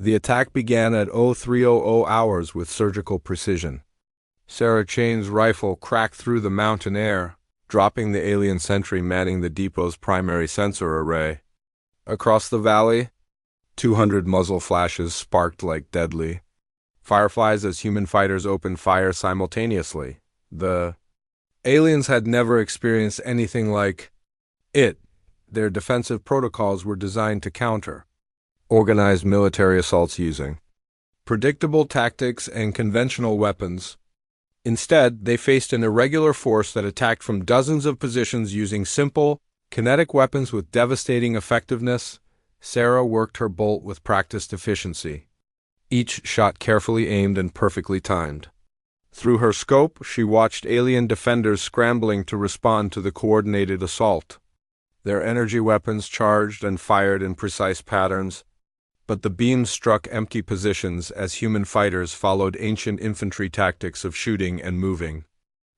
The attack began at 0300 hours with surgical precision. Sarah Chain's rifle cracked through the mountain air, dropping the alien sentry manning the depot's primary sensor array. Across the valley, 200 muzzle flashes sparked like deadly fireflies as human fighters opened fire simultaneously. The aliens had never experienced anything like it. Their defensive protocols were designed to counter organized military assaults using predictable tactics and conventional weapons. Instead, they faced an irregular force that attacked from dozens of positions using simple, kinetic weapons with devastating effectiveness. Sarah worked her bolt with practiced efficiency, each shot carefully aimed and perfectly timed. Through her scope, she watched alien defenders scrambling to respond to the coordinated assault. Their energy weapons charged and fired in precise patterns, but the beams struck empty positions as human fighters followed ancient infantry tactics of shooting and moving.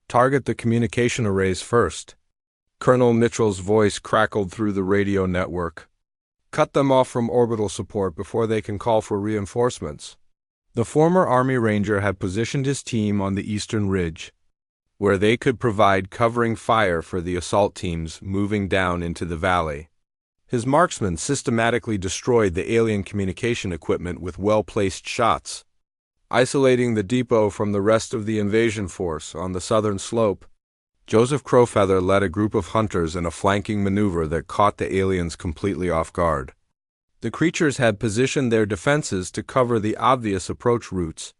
Target the communication arrays first. Colonel Mitchell's voice crackled through the radio network. Cut them off from orbital support before they can call for reinforcements. The former Army Ranger had positioned his team on the eastern ridge, where they could provide covering fire for the assault teams moving down into the valley. His marksmen systematically destroyed the alien communication equipment with well-placed shots, isolating the depot from the rest of the invasion force on the southern slope. Joseph Crowfeather led a group of hunters in a flanking maneuver that caught the aliens completely off guard. The creatures had positioned their defenses to cover the obvious approach routes,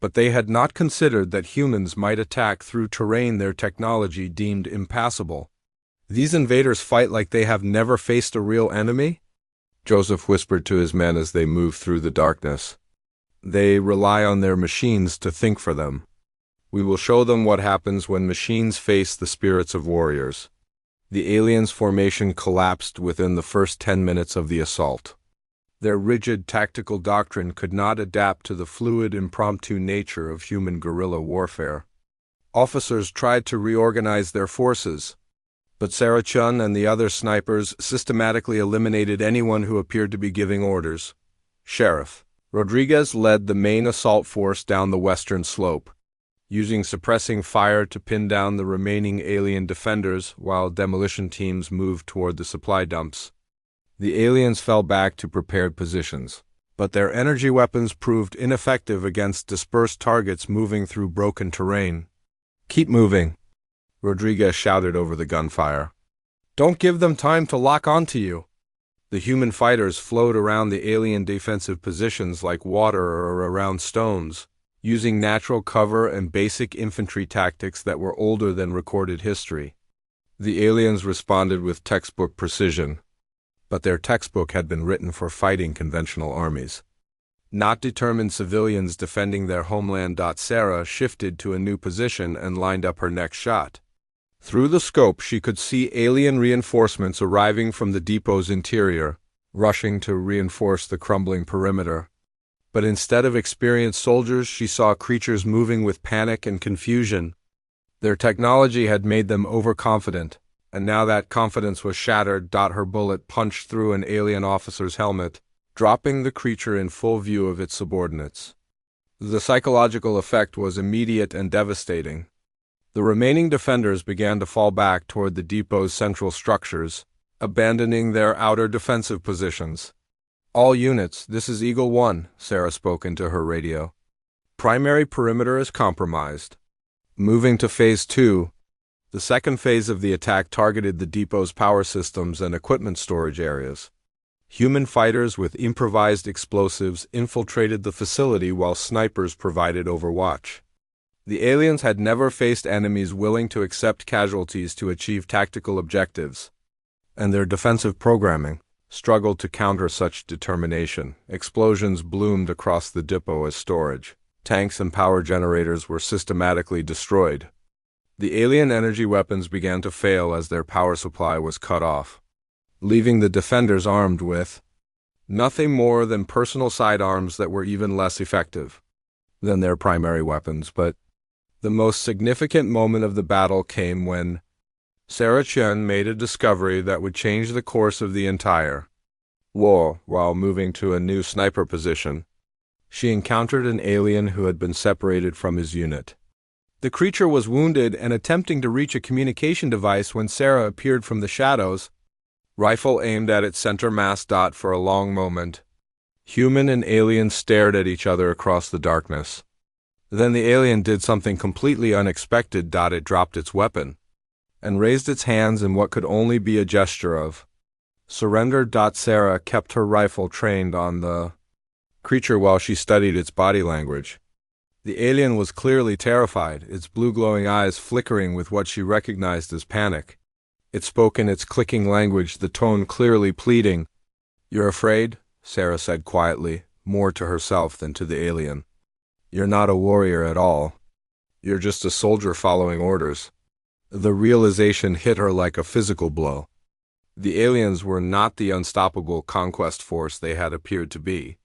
but they had not considered that humans might attack through terrain their technology deemed impassable. These invaders fight like they have never faced a real enemy? Joseph whispered to his men as they moved through the darkness. They rely on their machines to think for them. We will show them what happens when machines face the spirits of warriors. The aliens' formation collapsed within the first 10 minutes of the assault. Their rigid tactical doctrine could not adapt to the fluid, impromptu nature of human guerrilla warfare. Officers tried to reorganize their forces, but Sarah Chun and the other snipers systematically eliminated anyone who appeared to be giving orders. Sheriff Rodriguez led the main assault force down the western slope, using suppressing fire to pin down the remaining alien defenders while demolition teams moved toward the supply dumps. The aliens fell back to prepared positions, but their energy weapons proved ineffective against dispersed targets moving through broken terrain. "Keep moving," Rodriguez shouted over the gunfire. "Don't give them time to lock onto you." The human fighters flowed around the alien defensive positions like water or around stones, using natural cover and basic infantry tactics that were older than recorded history. The aliens responded with textbook precision, but their textbook had been written for fighting conventional armies, not determined civilians defending their homeland. Sarah shifted to a new position and lined up her next shot. Through the scope, she could see alien reinforcements arriving from the depot's interior, rushing to reinforce the crumbling perimeter. But instead of experienced soldiers, she saw creatures moving with panic and confusion. Their technology had made them overconfident, and now that confidence was shattered. Her bullet punched through an alien officer's helmet, dropping the creature in full view of its subordinates. The psychological effect was immediate and devastating. The remaining defenders began to fall back toward the depot's central structures, abandoning their outer defensive positions. "All units, this is Eagle 1, Sarah spoke into her radio. "Primary perimeter is compromised. Moving to Phase 2, the second phase of the attack targeted the depot's power systems and equipment storage areas. Human fighters with improvised explosives infiltrated the facility while snipers provided overwatch. The aliens had never faced enemies willing to accept casualties to achieve tactical objectives, and their defensive programming struggled to counter such determination. Explosions bloomed across the depot as storage. Tanks and power generators were systematically destroyed. The alien energy weapons began to fail as their power supply was cut off, leaving the defenders armed with nothing more than personal sidearms that were even less effective than their primary weapons. But the most significant moment of the battle came when Sarah Chen made a discovery that would change the course of the entire War while moving to a new sniper position. She encountered an alien who had been separated from his unit. The creature was wounded and attempting to reach a communication device when Sarah appeared from the shadows, rifle aimed at its center mass. For a long moment, human and alien stared at each other across the darkness. Then the alien did something completely unexpected. It dropped its weapon and raised its hands in what could only be a gesture of surrender. Sarah kept her rifle trained on the creature while she studied its body language. The alien was clearly terrified, its blue glowing eyes flickering with what she recognized as panic. It spoke in its clicking language, the tone clearly pleading. "You're afraid?" Sarah said quietly, more to herself than to the alien. "You're not a warrior at all. You're just a soldier following orders." The realization hit her like a physical blow. The aliens were not the unstoppable conquest force they had appeared to be.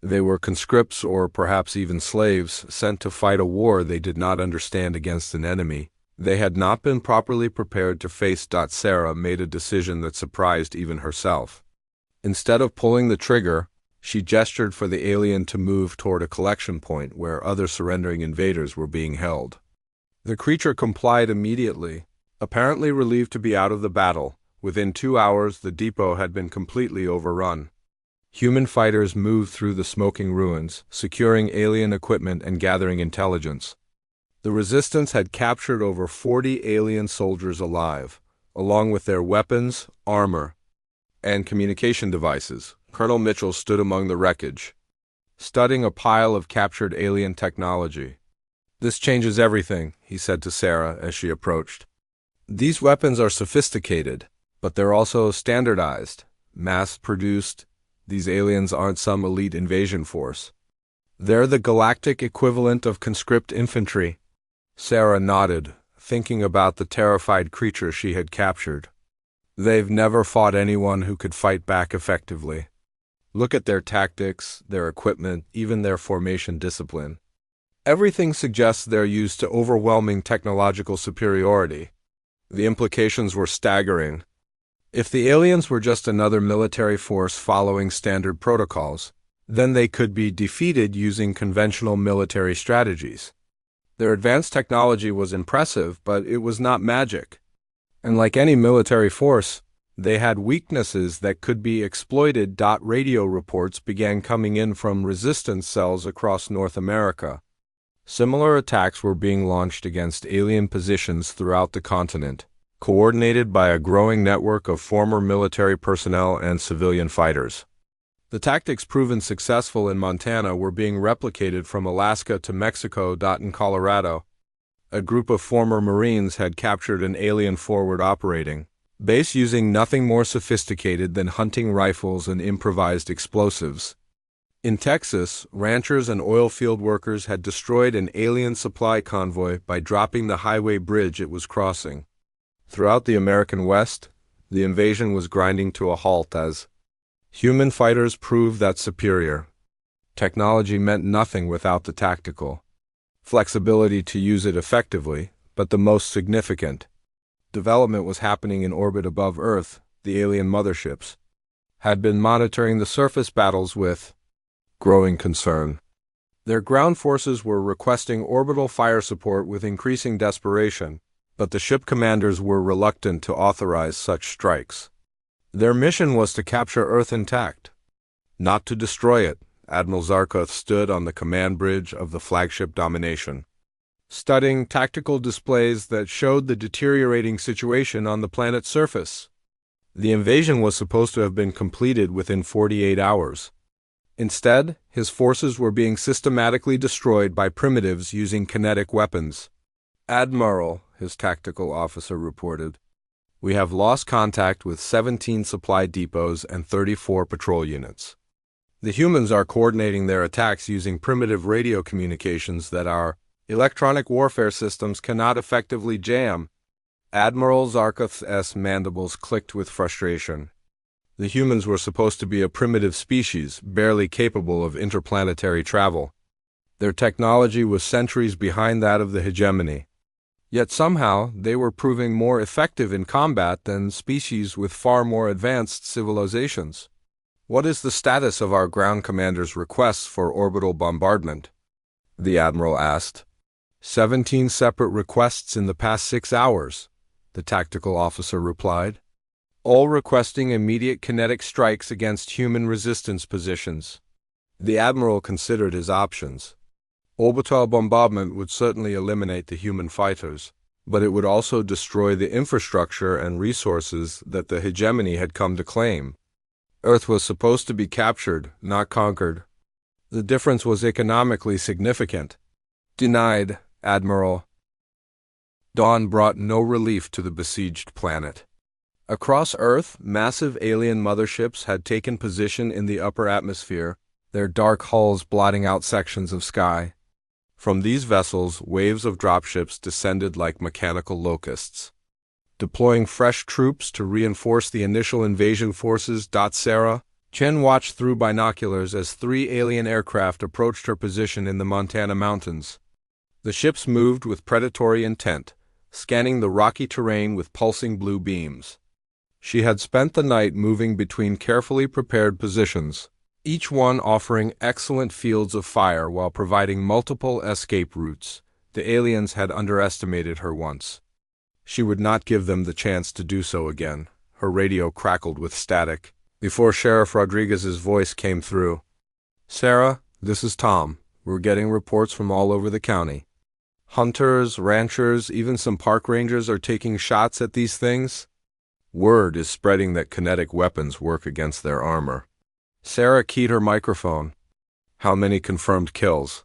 They were conscripts, or perhaps even slaves, sent to fight a war they did not understand against an enemy they had not been properly prepared to face. Sarah made a decision that surprised even herself. Instead of pulling the trigger, she gestured for the alien to move toward a collection point where other surrendering invaders were being held. The creature complied immediately, apparently relieved to be out of the battle. Within 2 hours, the depot had been completely overrun. Human fighters moved through the smoking ruins, securing alien equipment and gathering intelligence. The resistance had captured over 40 alien soldiers alive, along with their weapons, armor, and communication devices. Colonel Mitchell stood among the wreckage, studying a pile of captured alien technology. "This changes everything," he said to Sarah as she approached. "These weapons are sophisticated, but they're also standardized, mass-produced. These aliens aren't some elite invasion force. They're the galactic equivalent of conscript infantry." Sarah nodded, thinking about the terrified creature she had captured. "They've never fought anyone who could fight back effectively. Look at their tactics, their equipment, even their formation discipline. Everything suggests they're used to overwhelming technological superiority." The implications were staggering. If the aliens were just another military force following standard protocols, then they could be defeated using conventional military strategies. Their advanced technology was impressive, but it was not magic. And like any military force, they had weaknesses that could be exploited. Radio reports began coming in from resistance cells across North America. Similar attacks were being launched against alien positions throughout the continent, coordinated by a growing network of former military personnel and civilian fighters. The tactics proven successful in Montana were being replicated from Alaska to Mexico. In Colorado, a group of former Marines had captured an alien forward operating base using nothing more sophisticated than hunting rifles and improvised explosives. In Texas, ranchers and oil field workers had destroyed an alien supply convoy by dropping the highway bridge it was crossing. Throughout the American West, the invasion was grinding to a halt as human fighters proved that superior technology meant nothing without the tactical flexibility to use it effectively, but the most significant development was happening in orbit above Earth. The alien motherships had been monitoring the surface battles with growing concern. Their ground forces were requesting orbital fire support with increasing desperation, but the ship commanders were reluctant to authorize such strikes. Their mission was to capture Earth intact, not to destroy it. Admiral Zarkoth stood on the command bridge of the flagship Domination, studying tactical displays that showed the deteriorating situation on the planet's surface. The invasion was supposed to have been completed within 48 hours. Instead, his forces were being systematically destroyed by primitives using kinetic weapons. "Admiral," his tactical officer reported, "we have lost contact with 17 supply depots and 34 patrol units. The humans are coordinating their attacks using primitive radio communications that our electronic warfare systems cannot effectively jam." Admiral Zarkoth's mandibles clicked with frustration. The humans were supposed to be a primitive species, barely capable of interplanetary travel. Their technology was centuries behind that of the hegemony. Yet somehow they were proving more effective in combat than species with far more advanced civilizations. What is the status of our ground commander's requests for orbital bombardment? The admiral asked. 17 separate requests in the past 6 hours, the tactical officer replied. All requesting immediate kinetic strikes against human resistance positions. The admiral considered his options. Orbital bombardment would certainly eliminate the human fighters, but it would also destroy the infrastructure and resources that the hegemony had come to claim. Earth was supposed to be captured, not conquered. The difference was economically significant. Denied, Admiral. Dawn brought no relief to the besieged planet. Across Earth, massive alien motherships had taken position in the upper atmosphere, their dark hulls blotting out sections of sky. From these vessels, waves of dropships descended like mechanical locusts. Deploying fresh troops to reinforce the initial invasion forces. Sarah Chen watched through binoculars as 3 alien aircraft approached her position in the Montana mountains. The ships moved with predatory intent, scanning the rocky terrain with pulsing blue beams. She had spent the night moving between carefully prepared positions, each one offering excellent fields of fire while providing multiple escape routes. The aliens had underestimated her once. She would not give them the chance to do so again. Her radio crackled with static, before Sheriff Rodriguez's voice came through. Sarah, this is Tom. We're getting reports from all over the county. Hunters, ranchers, even some park rangers are taking shots at these things. Word is spreading that kinetic weapons work against their armor. Sarah keyed her microphone. How many confirmed kills?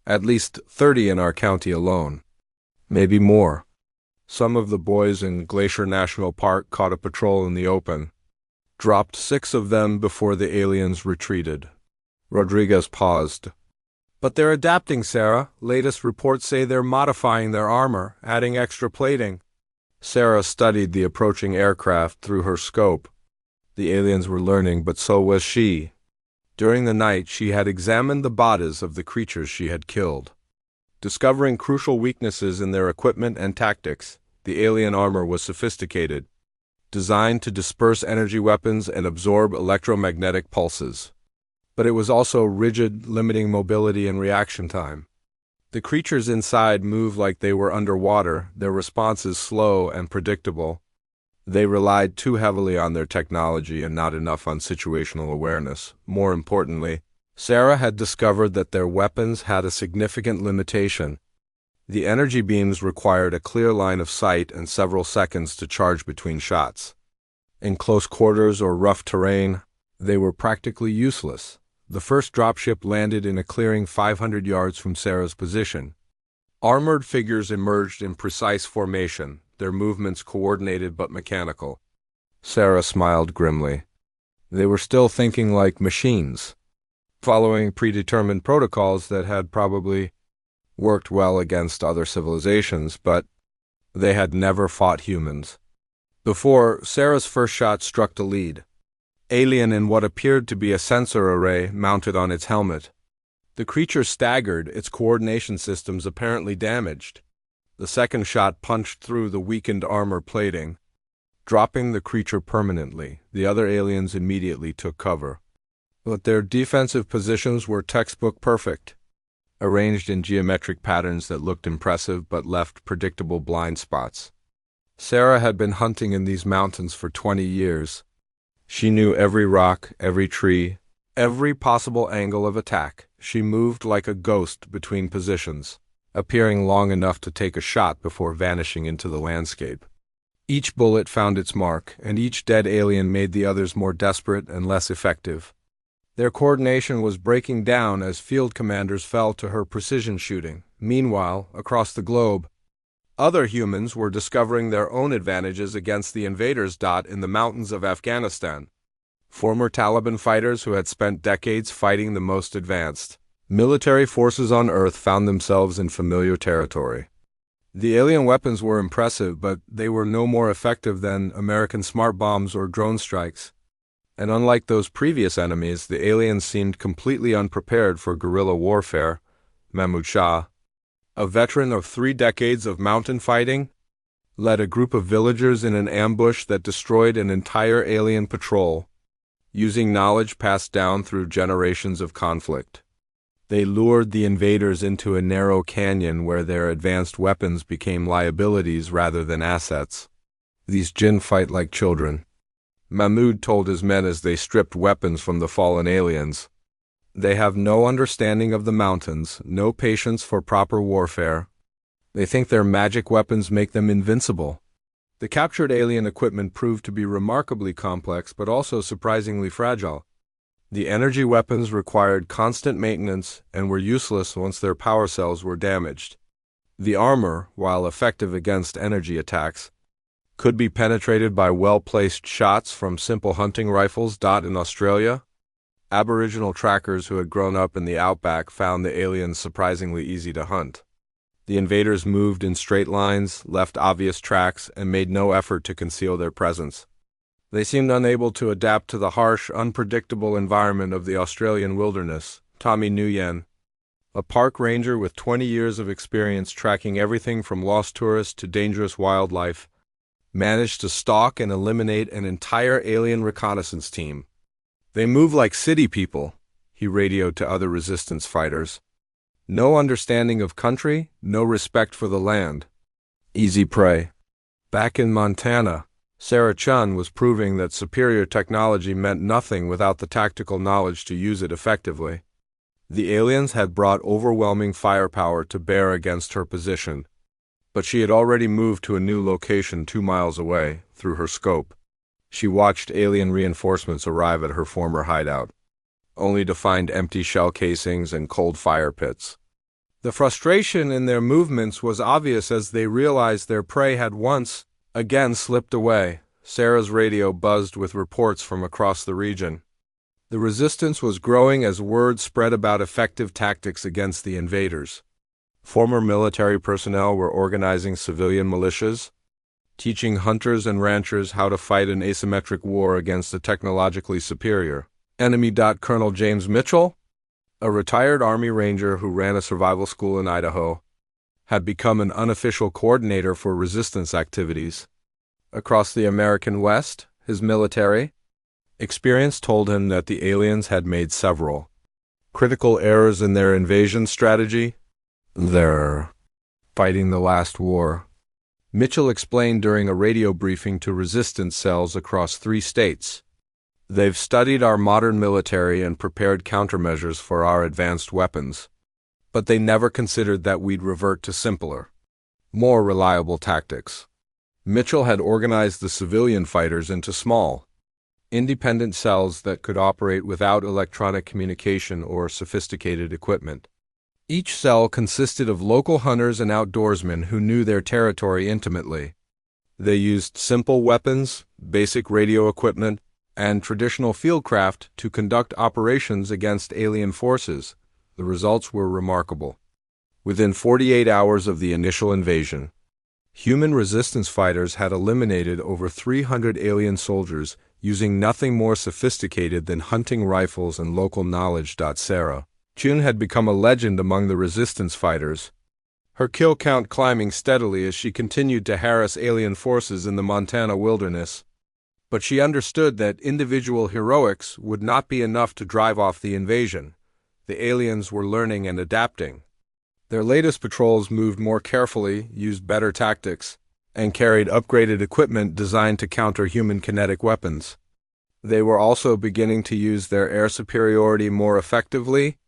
At least 30 in our county alone. Maybe more. Some of the boys in Glacier National Park caught a patrol in the open. Dropped 6 of them before the aliens retreated. Rodriguez paused. But they're adapting, Sarah. Latest reports say they're modifying their armor, adding extra plating. Sarah studied the approaching aircraft through her scope. The aliens were learning, but so was she. During the night, she had examined the bodies of the creatures she had killed. Discovering crucial weaknesses in their equipment and tactics, the alien armor was sophisticated, designed to disperse energy weapons and absorb electromagnetic pulses. But it was also rigid, limiting mobility and reaction time. The creatures inside moved like they were underwater, their responses slow and predictable. They relied too heavily on their technology and not enough on situational awareness. More importantly, Sarah had discovered that their weapons had a significant limitation. The energy beams required a clear line of sight and several seconds to charge between shots. In close quarters or rough terrain, they were practically useless. The first dropship landed in a clearing 500 yards from Sarah's position. Armored figures emerged in precise formation, their movements coordinated but mechanical. Sarah smiled grimly. They were still thinking like machines, following predetermined protocols that had probably worked well against other civilizations, but they had never fought humans. Before, Sarah's first shot struck the lead, alien in what appeared to be a sensor array mounted on its helmet. The creature staggered, its coordination systems apparently damaged. The second shot punched through the weakened armor plating, dropping the creature permanently. The other aliens immediately took cover. But their defensive positions were textbook perfect, arranged in geometric patterns that looked impressive but left predictable blind spots. Sarah had been hunting in these mountains for 20 years. She knew every rock, every tree, every possible angle of attack. She moved like a ghost between positions, appearing long enough to take a shot before vanishing into the landscape. Each bullet found its mark, and each dead alien made the others more desperate and less effective. Their coordination was breaking down as field commanders fell to her precision shooting. Meanwhile, across the globe, other humans were discovering their own advantages against the invaders. In the mountains of Afghanistan, former Taliban fighters who had spent decades fighting the most advanced military forces on Earth found themselves in familiar territory. The alien weapons were impressive, but they were no more effective than American smart bombs or drone strikes. And unlike those previous enemies, the aliens seemed completely unprepared for guerrilla warfare. Mahmoud Shah, a veteran of 3 decades of mountain fighting, led a group of villagers in an ambush that destroyed an entire alien patrol. using knowledge passed down through generations of conflict. They lured the invaders into a narrow canyon where their advanced weapons became liabilities rather than assets. These jinn fight like children, Mahmud told his men as they stripped weapons from the fallen aliens. They have no understanding of the mountains, no patience for proper warfare. They think their magic weapons make them invincible. The captured alien equipment proved to be remarkably complex but also surprisingly fragile. The energy weapons required constant maintenance and were useless once their power cells were damaged. The armor, while effective against energy attacks, could be penetrated by well-placed shots from simple hunting rifles. In Australia, Aboriginal trackers who had grown up in the outback found the aliens surprisingly easy to hunt. The invaders moved in straight lines, left obvious tracks, and made no effort to conceal their presence. They seemed unable to adapt to the harsh, unpredictable environment of the Australian wilderness. Tommy Nguyen, a park ranger with 20 years of experience tracking everything from lost tourists to dangerous wildlife, managed to stalk and eliminate an entire alien reconnaissance team. "They move like city people," he radioed to other resistance fighters. "No understanding of country, no respect for the land. Easy prey." Back in Montana, Sarah Chun was proving that superior technology meant nothing without the tactical knowledge to use it effectively. The aliens had brought overwhelming firepower to bear against her position, but she had already moved to a new location 2 miles away. Through her scope, she watched alien reinforcements arrive at her former hideout, only to find empty shell casings and cold fire pits. The frustration in their movements was obvious as they realized their prey had once again slipped away. Sarah's radio buzzed with reports from across the region. The resistance was growing as word spread about effective tactics against the invaders. Former military personnel were organizing civilian militias, teaching hunters and ranchers how to fight an asymmetric war against a technologically superior enemy. Colonel James Mitchell, a retired Army Ranger who ran a survival school in Idaho, had become an unofficial coordinator for resistance activities. Across the American West, his military experience told him that the aliens had made several critical errors in their invasion strategy. They're fighting the last war, Mitchell explained during a radio briefing to resistance cells across 3 states. They've studied our modern military and prepared countermeasures for our advanced weapons, but they never considered that we'd revert to simpler, more reliable tactics. Mitchell had organized the civilian fighters into small, independent cells that could operate without electronic communication or sophisticated equipment. Each cell consisted of local hunters and outdoorsmen who knew their territory intimately. They used simple weapons, basic radio equipment, and traditional fieldcraft to conduct operations against alien forces. The results were remarkable. Within 48 hours of the initial invasion, human resistance fighters had eliminated over 300 alien soldiers using nothing more sophisticated than hunting rifles and local knowledge. Sarah Chun had become a legend among the resistance fighters, her kill count climbing steadily as she continued to harass alien forces in the Montana wilderness. But she understood that individual heroics would not be enough to drive off the invasion. The aliens were learning and adapting. Their latest patrols moved more carefully, used better tactics, and carried upgraded equipment designed to counter human kinetic weapons. They were also beginning to use their air superiority more effectively,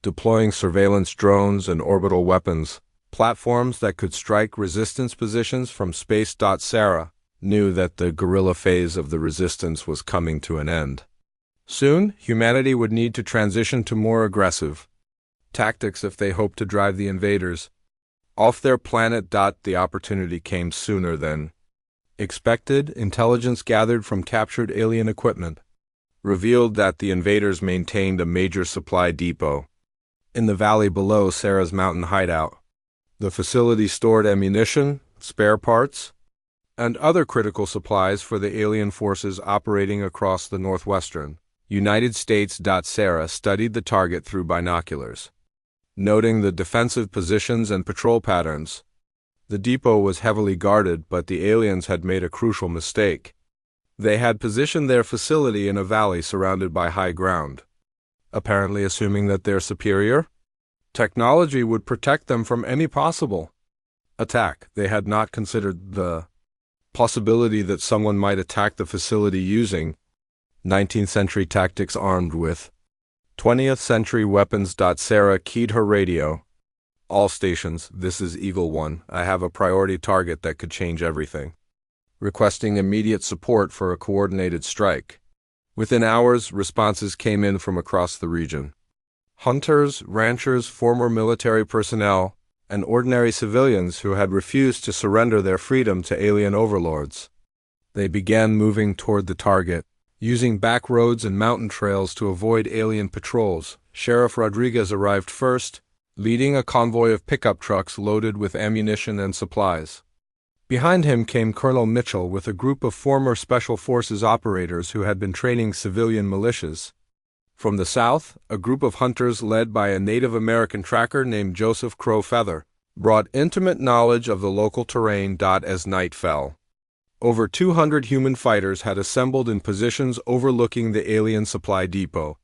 deploying surveillance drones and orbital weapons, platforms that could strike resistance positions from space. Sarah knew that the guerrilla phase of the resistance was coming to an end. Soon, humanity would need to transition to more aggressive tactics if they hoped to drive the invaders off their planet. The opportunity came sooner than expected. Intelligence gathered from captured alien equipment revealed that the invaders maintained a major supply depot in the valley below Sarah's mountain hideout. The facility stored ammunition, spare parts, and other critical supplies for the alien forces operating across the northwestern United States. Sarah studied the target through binoculars, noting the defensive positions and patrol patterns. The depot was heavily guarded, but the aliens had made a crucial mistake. They had positioned their facility in a valley surrounded by high ground, apparently assuming that their superior technology would protect them from any possible attack. They had not considered the possibility that someone might attack the facility using 19th century tactics armed with 20th century weapons. Sarah keyed her radio. All stations, this is Eagle 1. I have a priority target that could change everything. Requesting immediate support for a coordinated strike. Within hours, responses came in from across the region. Hunters, ranchers, former military personnel, and ordinary civilians who had refused to surrender their freedom to alien overlords. They began moving toward the target, using back roads and mountain trails to avoid alien patrols. Sheriff Rodriguez arrived first, leading a convoy of pickup trucks loaded with ammunition and supplies. Behind him came Colonel Mitchell with a group of former Special Forces operators who had been training civilian militias. From the south, a group of hunters led by a Native American tracker named Joseph Crow Feather brought intimate knowledge of the local terrain. As night fell, over 200 human fighters had assembled in positions overlooking the alien supply depot.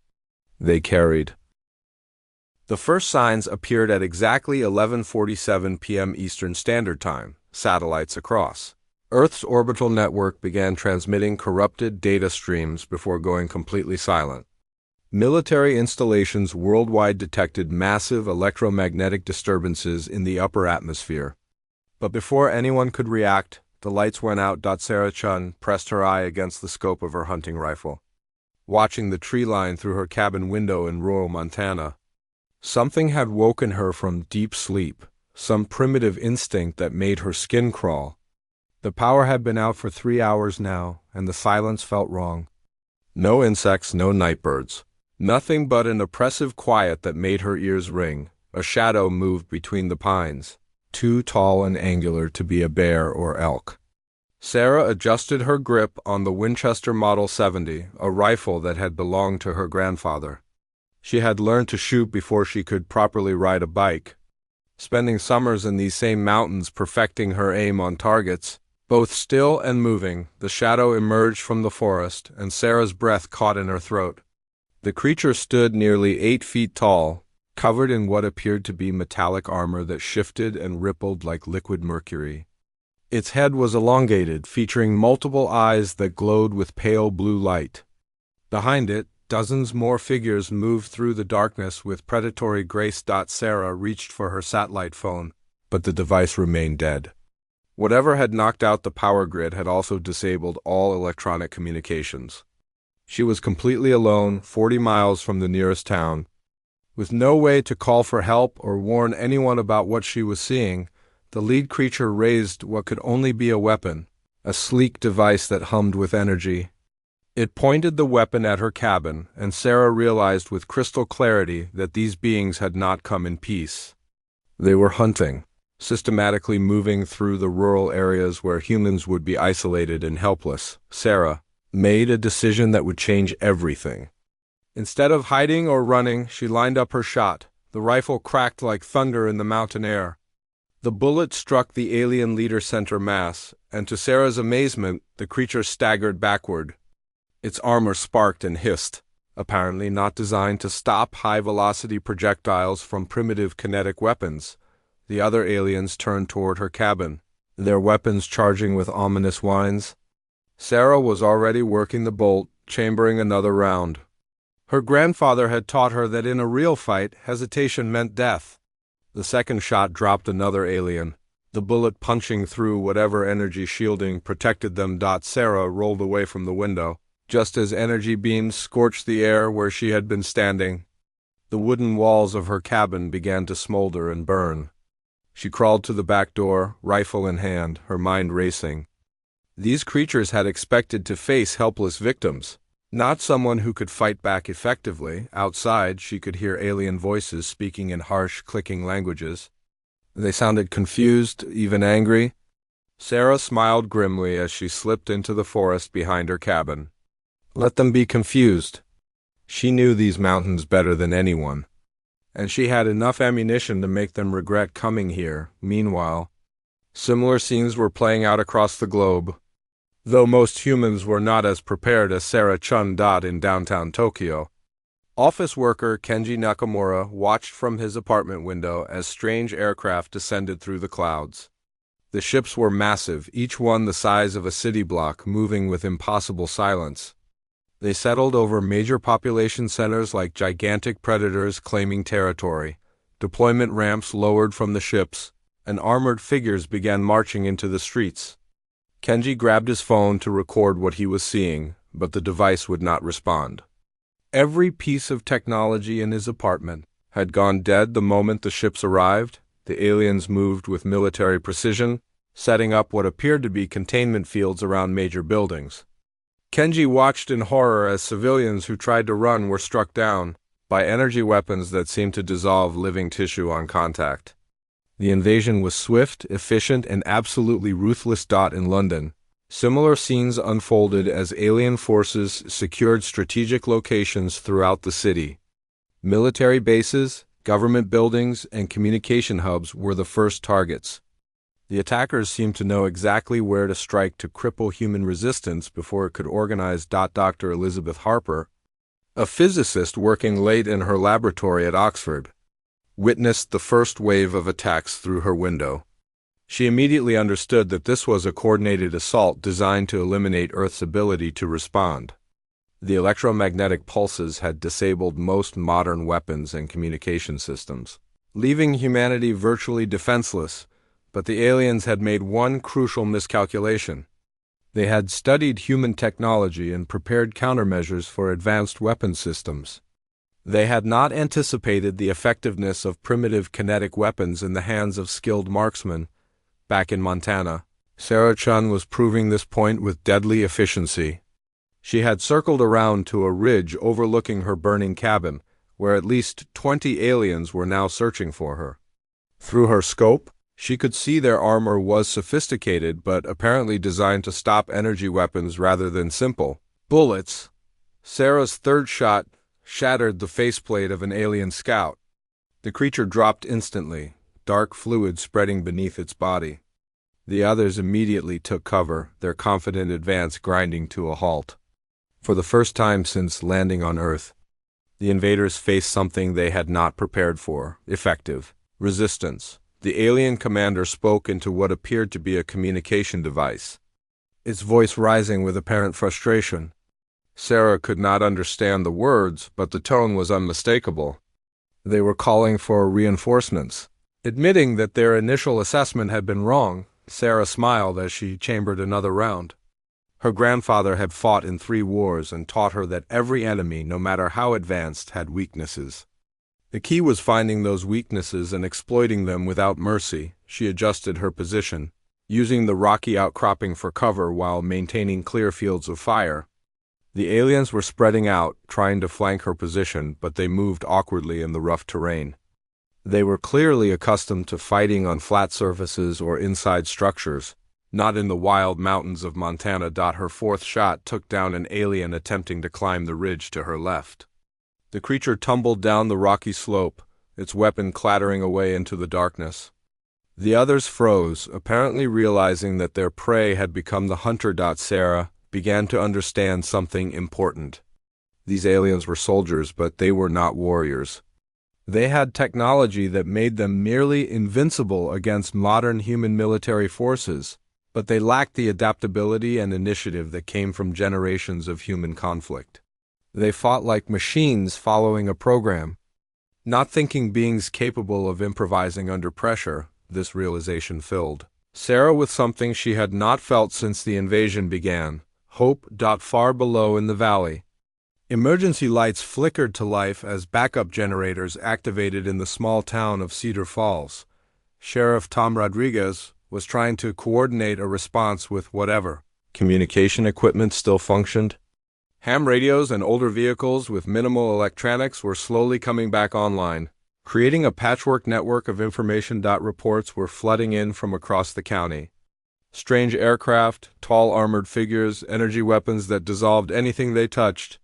They carried. The first signs appeared at exactly 11:47 p.m. Eastern Standard Time. Satellites across Earth's orbital network began transmitting corrupted data streams before going completely silent. Military installations worldwide detected massive electromagnetic disturbances in the upper atmosphere. But before anyone could react, the lights went out. Sarah Chun pressed her eye against the scope of her hunting rifle, watching the tree line through her cabin window in rural Montana. Something had woken her from deep sleep, some primitive instinct that made her skin crawl. The power had been out for 3 hours now, and the silence felt wrong. No insects, no nightbirds. Nothing but an oppressive quiet that made her ears ring. A shadow moved between the pines, too tall and angular to be a bear or elk. Sarah adjusted her grip on the Winchester Model 70, a rifle that had belonged to her grandfather. She had learned to shoot before she could properly ride a bike, spending summers in these same mountains perfecting her aim on targets. Both still and moving, the shadow emerged from the forest, and Sarah's breath caught in her throat. The creature stood nearly 8 feet tall, covered in what appeared to be metallic armor that shifted and rippled like liquid mercury. Its head was elongated, featuring multiple eyes that glowed with pale blue light. Behind it, dozens more figures moved through the darkness with predatory grace. Sarah reached for her satellite phone, but the device remained dead. Whatever had knocked out the power grid had also disabled all electronic communications. She was completely alone, 40 miles from the nearest town. With no way to call for help or warn anyone about what she was seeing, the lead creature raised what could only be a weapon, a sleek device that hummed with energy. It pointed the weapon at her cabin, and Sarah realized with crystal clarity that these beings had not come in peace. They were hunting, systematically moving through the rural areas where humans would be isolated and helpless. Sarah made a decision that would change everything. Instead of hiding or running, she lined up her shot. The rifle cracked like thunder in the mountain air. The bullet struck the alien leader center mass, and to Sarah's amazement, the creature staggered backward. Its armor sparked and hissed, apparently not designed to stop high-velocity projectiles from primitive kinetic weapons. The other aliens turned toward her cabin, their weapons charging with ominous whines. Sarah was already working the bolt, chambering another round. Her grandfather had taught her that in a real fight, hesitation meant death. The second shot dropped another alien, the bullet punching through whatever energy shielding protected them. Sarah rolled away from the window, just as energy beams scorched the air where she had been standing. The wooden walls of her cabin began to smolder and burn. She crawled to the back door, rifle in hand, her mind racing. These creatures had expected to face helpless victims, not someone who could fight back effectively. Outside, she could hear alien voices speaking in harsh, clicking languages. They sounded confused, even angry. Sarah smiled grimly as she slipped into the forest behind her cabin. Let them be confused. She knew these mountains better than anyone, and she had enough ammunition to make them regret coming here. Meanwhile, similar scenes were playing out across the globe. Though most humans were not as prepared as Sarah Chun Dot in downtown Tokyo, office worker Kenji Nakamura watched from his apartment window as strange aircraft descended through the clouds. The ships were massive, each one the size of a city block, moving with impossible silence. They settled over major population centers like gigantic predators claiming territory. Deployment ramps lowered from the ships, and armored figures began marching into the streets. Kenji grabbed his phone to record what he was seeing, but the device would not respond. Every piece of technology in his apartment had gone dead the moment the ships arrived. The aliens moved with military precision, setting up what appeared to be containment fields around major buildings. Kenji watched in horror as civilians who tried to run were struck down by energy weapons that seemed to dissolve living tissue on contact. The invasion was swift, efficient, and absolutely ruthless. In London, similar scenes unfolded as alien forces secured strategic locations throughout the city. Military bases, government buildings, and communication hubs were the first targets. The attackers seemed to know exactly where to strike to cripple human resistance before it could organize. Dr. Elizabeth Harper, a physicist working late in her laboratory at Oxford, witnessed the first wave of attacks through her window. She immediately understood that this was a coordinated assault designed to eliminate Earth's ability to respond. The electromagnetic pulses had disabled most modern weapons and communication systems, leaving humanity virtually defenseless. But the aliens had made one crucial miscalculation. They had studied human technology and prepared countermeasures for advanced weapon systems. They had not anticipated the effectiveness of primitive kinetic weapons in the hands of skilled marksmen. Back in Montana, Sarah Chun was proving this point with deadly efficiency. She had circled around to a ridge overlooking her burning cabin, where at least 20 aliens were now searching for her. Through her scope, she could see their armor was sophisticated but apparently designed to stop energy weapons rather than simple bullets. Sarah's third shot shattered the faceplate of an alien scout. The creature dropped instantly, dark fluid spreading beneath its body. The others immediately took cover, their confident advance grinding to a halt. For the first time since landing on Earth, the invaders faced something they had not prepared for: effective resistance. The alien commander spoke into what appeared to be a communication device, its voice rising with apparent frustration. Sarah could not understand the words, but the tone was unmistakable. They were calling for reinforcements. Admitting that their initial assessment had been wrong, Sarah smiled as she chambered another round. Her grandfather had fought in 3 wars and taught her that every enemy, no matter how advanced, had weaknesses. The key was finding those weaknesses and exploiting them without mercy. She adjusted her position, using the rocky outcropping for cover while maintaining clear fields of fire. The aliens were spreading out, trying to flank her position, but they moved awkwardly in the rough terrain. They were clearly accustomed to fighting on flat surfaces or inside structures, not in the wild mountains of Montana. Her fourth shot took down an alien attempting to climb the ridge to her left. The creature tumbled down the rocky slope, its weapon clattering away into the darkness. The others froze, apparently realizing that their prey had become the hunter. Sarah began to understand something important. These aliens were soldiers, but they were not warriors. They had technology that made them nearly invincible against modern human military forces, but they lacked the adaptability and initiative that came from generations of human conflict. They fought like machines following a program, not thinking beings capable of improvising under pressure. This realization filled Sarah with something she had not felt since the invasion began: hope. Far below in the valley, emergency lights flickered to life as backup generators activated in the small town of Cedar Falls. Sheriff Tom Rodriguez was trying to coordinate a response with whatever communication equipment still functioned. Ham radios and older vehicles with minimal electronics were slowly coming back online, creating a patchwork network of information. Reports were flooding in from across the county. Strange aircraft, tall armored figures, energy weapons that dissolved anything they touched.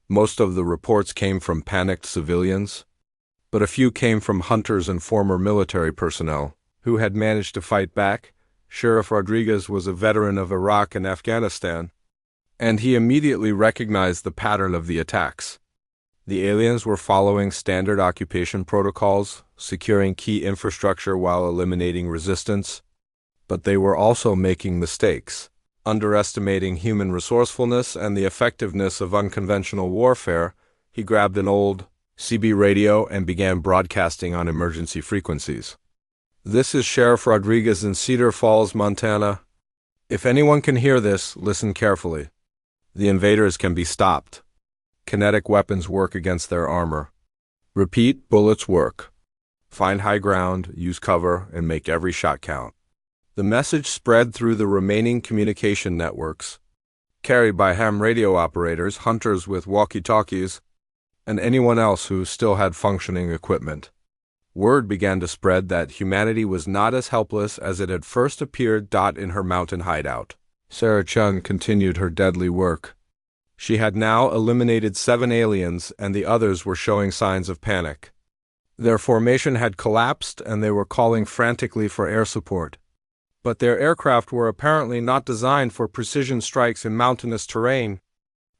Most of the reports came from panicked civilians, but a few came from hunters and former military personnel who had managed to fight back, Sheriff Rodriguez was a veteran of Iraq and Afghanistan, and he immediately recognized the pattern of the attacks. The aliens were following standard occupation protocols, securing key infrastructure while eliminating resistance, but they were also making mistakes, underestimating human resourcefulness and the effectiveness of unconventional warfare. He grabbed an old CB radio and began broadcasting on emergency frequencies. "This is Sheriff Rodriguez in Cedar Falls, Montana. If anyone can hear this, listen carefully. The invaders can be stopped. Kinetic weapons work against their armor. Repeat, bullets work. Find high ground, use cover, and make every shot count." The message spread through the remaining communication networks, carried by ham radio operators, hunters with walkie-talkies, and anyone else who still had functioning equipment. Word began to spread that humanity was not as helpless as it had first appeared. In her mountain hideout, Sarah Chun continued her deadly work. She had now eliminated 7 aliens, and the others were showing signs of panic. Their formation had collapsed, and they were calling frantically for air support. But their aircraft were apparently not designed for precision strikes in mountainous terrain,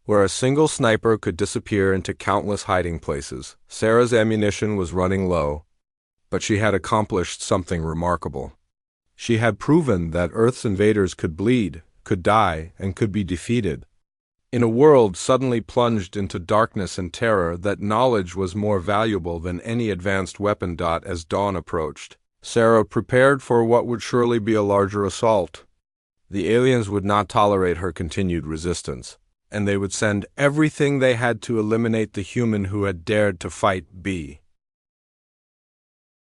where a single sniper could disappear into countless hiding places. Sarah's ammunition was running low, but she had accomplished something remarkable. She had proven that Earth's invaders could bleed, could die, and could be defeated. In a world suddenly plunged into darkness and terror, that knowledge was more valuable than any advanced weapon. As dawn approached, Sarah prepared for what would surely be a larger assault. The aliens would not tolerate her continued resistance, and they would send everything they had to eliminate the human who had dared to fight.